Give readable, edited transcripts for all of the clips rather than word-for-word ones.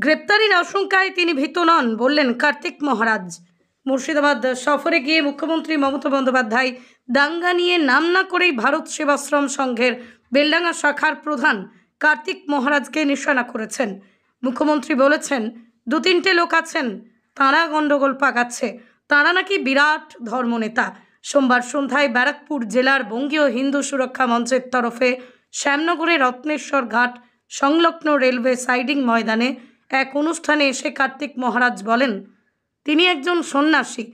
গ্রেপ্তারির আশঙ্কায় তিনি ভীত নন বললেন কার্তিক মহারাজ। মুর্শিদাবাদ সফরে গিয়ে মুখ্যমন্ত্রী মমতা বন্দ্যোপাধ্যায় দাঙ্গা নিয়ে নাম না করেই ভারত সেবাশ্রম সংঘের বেলডাঙ্গা শাখার প্রধান কার্তিক মহারাজকে নিশানা করেছেন। মুখ্যমন্ত্রী বলেছেন, 2-3টে লোক আছেন, তাঁরা গণ্ডগোল পাকাচ্ছে, তাঁরা নাকি বিরাট ধর্মনেতা। সোমবার সন্ধ্যায় ব্যারাকপুর জেলার বঙ্গীয় হিন্দু সুরক্ষা মঞ্চের তরফে শ্যামনগরের রত্নেশ্বর ঘাট সংলগ্ন রেলওয়ে সাইডিং ময়দানে এক অনুষ্ঠানে এসে কার্তিক মহারাজ বলেন, তিনি একজন সন্ন্যাসী,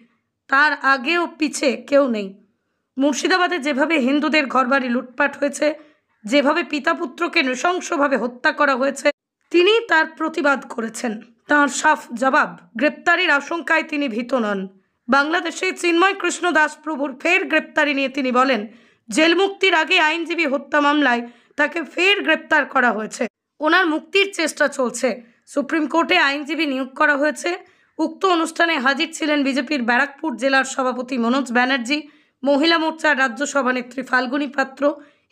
তার আগে ও পিছে কেউ নেই। মুর্শিদাবাদে যেভাবে হিন্দুদের ঘরবাড়ি লুটপাট হয়েছে, যেভাবে পিতা পুত্রকে নৃশংসভাবে হত্যা করা হয়েছে, তিনি তার প্রতিবাদ করেছেন। তাঁর সাফ জবাব, গ্রেপ্তারির আশঙ্কায় তিনি ভীত নন। বাংলাদেশে চিন্ময় কৃষ্ণ দাস প্রভুর ফের গ্রেপ্তারি নিয়ে তিনি বলেন, জেল মুক্তির আগে আইনজীবী হত্যা মামলায় তাকে ফের গ্রেপ্তার করা হয়েছে। ওনার মুক্তির চেষ্টা চলছে। সুপ্রিম কোর্টে আইনজীবী নিয়োগ করা হয়েছে। উক্ত অনুষ্ঠানে হাজির ছিলেন বিজেপির ব্যারাকপুর জেলার সভাপতি মনোজ ব্যানার্জি, মহিলা মোর্চার রাজ্য সভানেত্রী ফাল্গুনী পাত্র,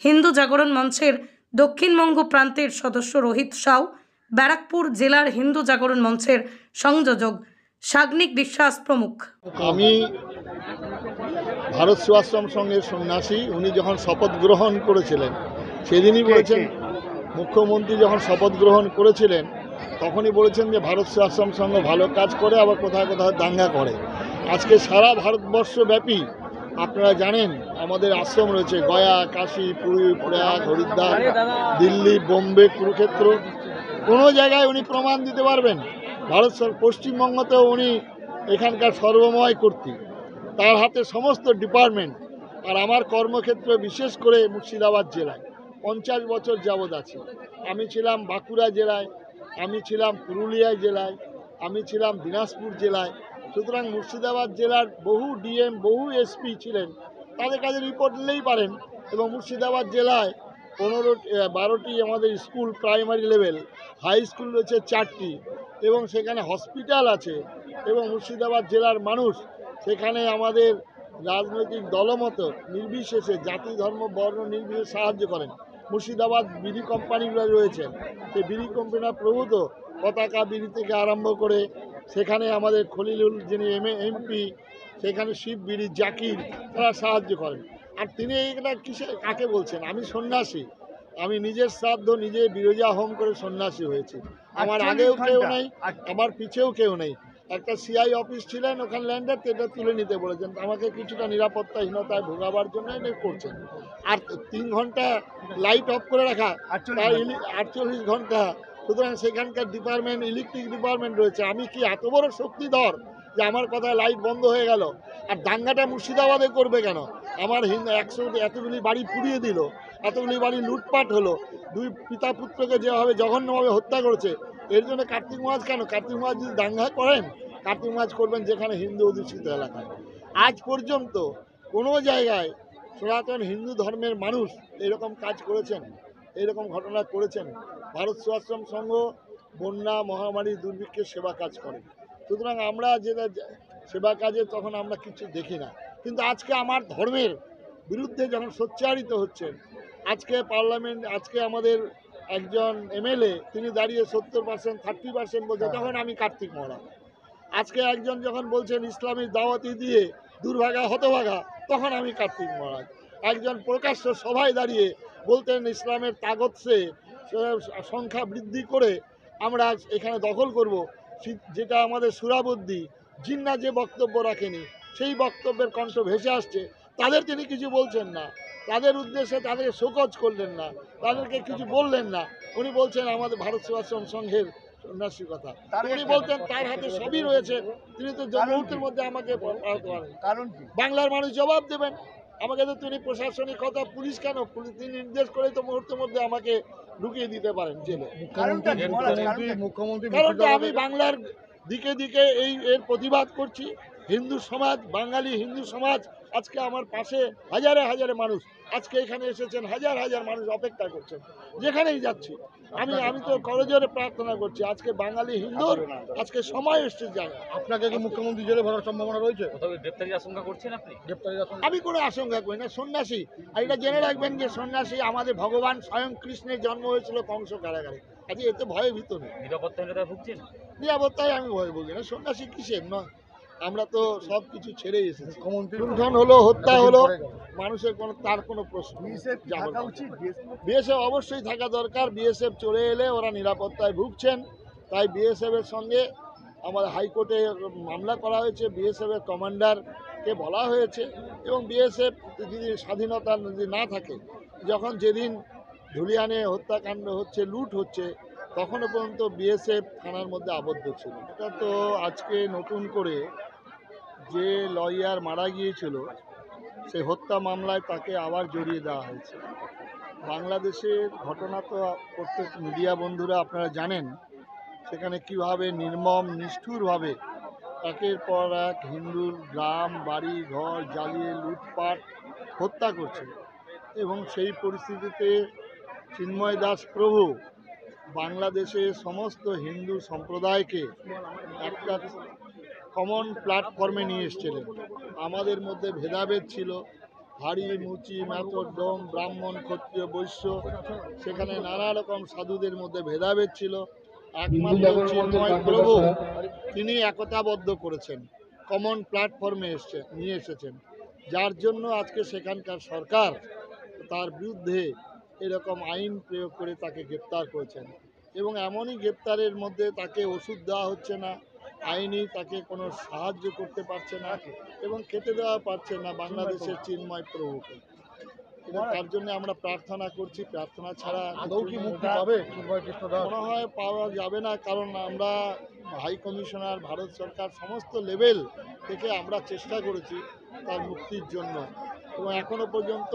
হিন্দু জাগরণ মঞ্চের দক্ষিণবঙ্গ প্রান্তের সদস্য রোহিত সাউ, ব্যারাকপুর জেলার হিন্দু জাগরণ মঞ্চের সংযোজক সাগ্নিক বিশ্বাস প্রমুখ। আমি ভারত সেবাশ্রম সংঘের সন্ন্যাসী। উনি যখন শপথ গ্রহণ করেছিলেন সেদিনই বলেছেন, মুখ্যমন্ত্রী যখন শপথ গ্রহণ করেছিলেন তখনই বলেছেন যে ভারত সেবাশ্রম সংঘ ভালো কাজ করে, আবার কোথায় কোথায় দাঙ্গা করে। আজকে সারা ভারতবর্ষব্যাপী আপনারা জানেন আমাদের আশ্রম রয়েছে, গয়া, কাশী, পুরী, প্রয়াগ, হরিদ্বার, দিল্লি, বোম্বে, কুরুক্ষেত্র। কোনো জায়গায় উনি প্রমাণ দিতে পারবেন। পশ্চিমবঙ্গতেও উনি এখানকার সর্বময় কর্তৃ, তার হাতে সমস্ত ডিপার্টমেন্ট। আর আমার কর্মক্ষেত্র বিশেষ করে মুর্শিদাবাদ জেলায় 50 বছর যাবৎ আছি। আমি ছিলাম বাঁকুড়া জেলায়, আমি ছিলাম পুরুলিয়া জেলায়, আমি ছিলাম দিনাজপুর জেলায়। সুতরাং মুর্শিদাবাদ জেলার বহু ডিএম, বহু এসপি ছিলেন, তাদের কাছে রিপোর্ট নিলেই পারেন। এবং মুর্শিদাবাদ জেলায় 12টি আমাদের school, primary level, high school রয়েছে 4টি, এবং সেখানে হসপিটাল আছে। এবং মুর্শিদাবাদ জেলার মানুষ সেখানে আমাদের রাজনৈতিক দলমত নির্বিশেষে, জাতি, ধর্ম, বর্ণ নির্বিশেষে সাহায্য করেন। মুর্শিদাবাদ বিড়ি কোম্পানিগুলো রয়েছে, সেই বিড়ি কোম্পানির প্রভূত পতাকা বিড়ি থেকে আরম্ভ করে সেখানে আমাদের খলিলুল যিনি এমপি, সেখানে শিব বিড়ি, জাকির, তারা সাহায্য করেন। আর তিনি এটা কাকে বলছেন? আমি সন্ন্যাসী, আমি নিজের শ্রাদ্ধ নিজে বিরজা হোম করে সন্ন্যাসী হয়েছি। আমার আগেও কেউ নেই, আমার পিছেও কেউ নেই। একটা সিআই অফিস ছিলেন ওখানে ল্যান্ডার, এটা তুলে নিতে বলেছেন, আমাকে কিছুটা নিরাপত্তাহীনতায় ভোগাবার জন্য এটা করছেন। আর 3 ঘন্টা লাইট অফ করে রাখা, 48 ঘন্টা। সুতরাং সেখানকার ডিপার্টমেন্ট, ইলেকট্রিক ডিপার্টমেন্ট রয়েছে। আমি কি এত বড় শক্তিধর যে আমার কথায় লাইট বন্ধ হয়ে গেল? আর দাঙ্গাটা মুর্শিদাবাদে করবে কেন? আমার 100 এতগুলি বাড়ি পুড়িয়ে দিল, এতগুলি বাড়ি লুটপাট হলো, 2 পিতা পুত্রকে যেভাবে জঘন্যভাবে হত্যা করেছে, এর জন্য কার্তিক মহারাজ কেন? কার্তিক মহারাজ যদি দাঙ্গা করেন, কার্তিক মহারাজ করবেন যেখানে হিন্দু অধ্যুষিত এলাকায়। আজ পর্যন্ত কোনো জায়গায় সনাতন হিন্দু ধর্মের মানুষ এরকম কাজ করেছেন, এরকম ঘটনা করেছেন? ভারত সেবাশ্রম সংঘ বন্যা, মহামারী, দুর্ভিক্ষের সেবা কাজ করে। সুতরাং আমরা যেটা সেবা কাজে তখন আমরা কিছু দেখি না। কিন্তু আজকে আমার ধর্মের বিরুদ্ধে যখন সোচ্চারিত হচ্ছেন, আজকে পার্লামেন্ট, আজকে আমাদের একজন এমএলএ তিনি দাঁড়িয়ে 70%, 30% বলছে, তখন আমি কার্তিক মহারাজ। আজকে একজন যখন বলছেন ইসলামী দাওয়াতি দিয়ে দুর্ভাগা হতভাগা, তখন আমি কার্তিক মহারাজ। একজন প্রকাশ্য সভায় দাঁড়িয়ে বলতেন ইসলামের তাগতসে সংখ্যা বৃদ্ধি করে আমরা এখানে দখল করব, যেটা আমাদের সুরাবুদ্ধি জিন্না যে বক্তব্য রাখেনি, সেই বক্তব্যের কণ্ঠ ভেসে আসছে, তাদের তিনি কিছু বলছেন না, তাদের উদ্দেশ্যে তাদেরকে শোকজ করলেন না, তাদেরকে কিছু বললেন না। উনি বলছেন আমাদের ভারত সেবাশ্রম সংঘের সন্ন্যাসীর কথা। উনি বলতেন তার হাতে সবই রয়েছে, তিনি তো মুহূর্তের মধ্যে আমাকে কারণ বাংলার মানুষ জবাব দেবেন। আমাকে তো তিনি প্রশাসনিক কথা, পুলিশ কেন, তিনি নির্দেশ করে তো মুহূর্তের মধ্যে আমাকে ঢুকিয়ে দিতে পারেন জেলে। কারণটা আমি বাংলার দিকে দিকে এর প্রতিবাদ করছি। হিন্দু সমাজ, বাঙালি হিন্দু সমাজ আজকে আমার পাশে, হাজারে হাজারে মানুষ আজকে এখানে এসেছেন, হাজার হাজার মানুষ অপেক্ষা করছেন। যেখানেই যাচ্ছি আমি তো করজোরে প্রার্থনা করছি, আজকে বাঙালি হিন্দুর আজকে সময় এসছে যায়। আপনাকে কি মুখ্যমন্ত্রী জেলে ভরার সম্ভাবনা রয়েছে? গ্রেপ্তারির আশঙ্কা করছেন আপনি? আমি কোনো আশঙ্কা করি না। সন্ন্যাসী, আর এটা জেনে রাখবেন যে সন্ন্যাসী আমাদের ভগবান স্বয়ং কৃষ্ণের জন্ম হয়েছিল কংস কারাগারে। আজকে এতে ভয়ে ভীত নেই। নিরাপত্তাহীনতায় ভুগছেন? নিরাপত্তায় আমি ভয় বলি না, সন্ন্যাসী কিসের নয়, আমরা তো সব কিছু ছেড়ে এসেছি। লুণ্ঠন হলো, হত্যা হলো, মানুষের তার কোনো প্রশ্ন বিএসএফ অবশ্যই থাকা দরকার। বিএসএফ চলে এলে ওরা নিরাপত্তায় ভুগছেন, তাই বিএসএফের সঙ্গে আমাদের হাইকোর্টে মামলা করা হয়েছে। বিএসএফের কমান্ডারকে বলা হয়েছে, এবং বিএসএফ যদি স্বাধীনতা যদি না থাকে, যেদিন ধুলিয়ানে হত্যাকাণ্ড হচ্ছে, লুট হচ্ছে, তখনও পর্যন্ত বিএসএফ থানার মধ্যে আবদ্ধ ছিল। এটা তো আজকে নতুন করে যে লয়ার মারা গিয়েছিল সেই হত্যা মামলায় তাকে আবার জড়িয়ে দেওয়া হয়েছে। বাংলাদেশের ঘটনা তো প্রত্যেক মিডিয়া বন্ধুরা আপনারা জানেন, সেখানে কিভাবে নির্মম নিষ্ঠুরভাবে একের পর এক হিন্দুর গ্রাম বাড়ি ঘর জ্বালিয়ে লুটপাট হত্যা করছে। এবং সেই পরিস্থিতিতে চিন্ময় দাস প্রভু বাংলাদেশের সমস্ত হিন্দু সম্প্রদায়কে একটা কমন প্ল্যাটফর্মে নিয়ে এসেছিলেন। আমাদের মধ্যে ভেদাভেদ ছিল, হাড়ি মুচি মেথর ডোম ব্রাহ্মণ ক্ষত্রিয় বৈশ্য, সেখানে নানা রকম সাধুদের মধ্যে ভেদাভেদ ছিল। একমাত্র চিন্ময় প্রভু তিনি একতাবদ্ধ করেছেন, কমন প্ল্যাটফর্মে নিয়ে এসেছেন, যার জন্য আজকে সেখানকার সরকার তার বিরুদ্ধে এরকম আইন প্রয়োগ করে তাকে গ্রেপ্তার করেছেন। এবং এমনই গ্রেপ্তারের মধ্যে তাকে ওষুধ দেওয়া হচ্ছে না, আইনি তাকে কোনো সাহায্য করতে পারছে না, এবং খেতে দেওয়া পারছে না বাংলাদেশের চিন্ময় প্রভুকে। এবং তার জন্য আমরা প্রার্থনা করছি, প্রার্থনা ছাড়া আদৌ কি মুক্তি পাবে চিন্ময় কৃষ্ণ দাস? মনে হয় পাওয়া যাবে না, কারণ আমরা হাই কমিশনার, ভারত সরকার সমস্ত লেভেল থেকে আমরা চেষ্টা করেছি তার মুক্তির জন্য, এবং এখনও পর্যন্ত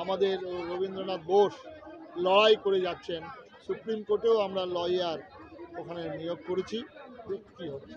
আমাদের রবীন্দ্রনাথ বোস লড়াই করে যাচ্ছেন। সুপ্রিম কোর্টেও আমরা লয়ার ওখানে নিয়োগ করেছি, দেখি কী হচ্ছে।